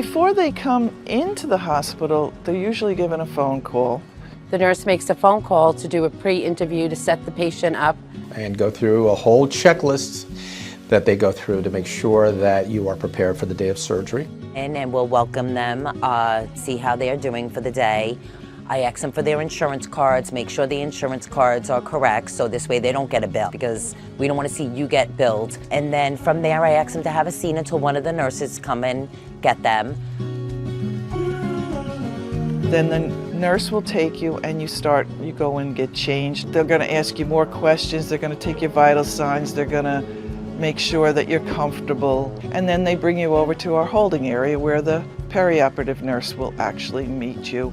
Before they come into the hospital, they're usually given a phone call. The nurse makes a phone call to do a pre-interview to set the patient up. And go through a whole checklist that they go through to make sure that you are prepared for the day of surgery. And we'll welcome them, see how they're doing for the day. I ask them for their insurance cards, make sure the insurance cards are correct, so this way they don't get a bill, because we don't want to see you get billed. And then from there, I ask them to have a seat until one of the nurses come and get them. Then the nurse will take you and you go and get changed. They're going to ask you more questions, they're going to take your vital signs, they're going to make sure that you're comfortable. And then they bring you over to our holding area where the perioperative nurse will actually meet you.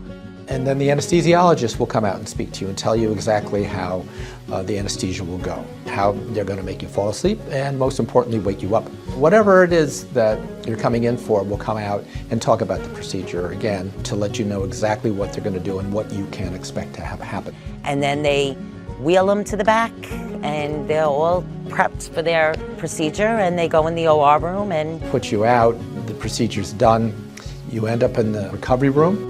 And then the anesthesiologist will come out and speak to you and tell you exactly how the anesthesia will go, how they're going to make you fall asleep, and most importantly, wake you up. Whatever it is that you're coming in for will come out and talk about the procedure again to let you know exactly what they're going to do and what you can expect to have happen. And then they wheel them to the back, and they're all prepped for their procedure, and they go in the OR room and put you out, the procedure's done, you end up in the recovery room.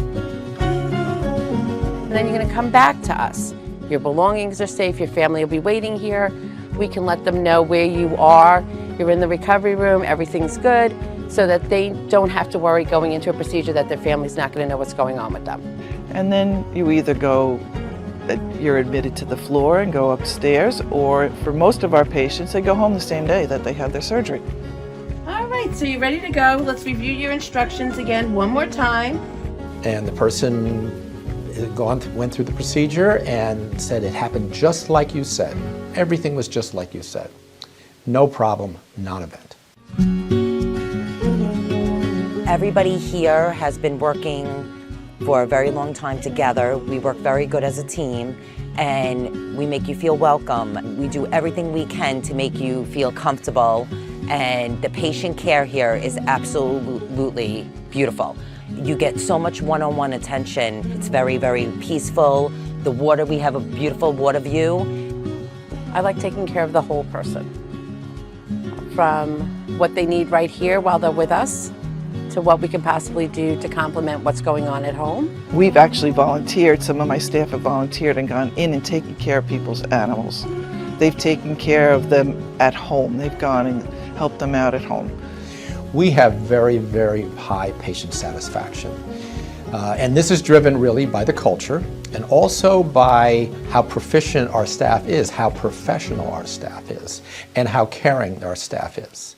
And then you're going to come back to us. Your belongings are safe, your family will be waiting here. We can let them know where you are. You're in the recovery room, everything's good, so that they don't have to worry going into a procedure that their family's not going to know what's going on with them. And then you either you're admitted to the floor and go upstairs, or for most of our patients, they go home the same day that they had their surgery. All right, so you're ready to go. Let's review your instructions again one more time. And the person went through the procedure and said it happened just like you said. Everything was just like you said. No problem, non-event. everybody here has been working for a very long time together. We work very good as a team, and we make you feel welcome. We do everything we can to make you feel comfortable, and the patient care here is absolutely beautiful. You get so much one-on-one attention. It's very, very peaceful. The water, we have a beautiful water view. I like taking care of the whole person, from what they need right here while they're with us to what we can possibly do to complement what's going on at home. We've actually volunteered, some of my staff have volunteered and gone in and taken care of people's animals. They've taken care of them at home. They've gone and helped them out at home. We have very, very high patient satisfaction. And this is driven really by the culture and also by how proficient our staff is, how professional our staff is, and how caring our staff is.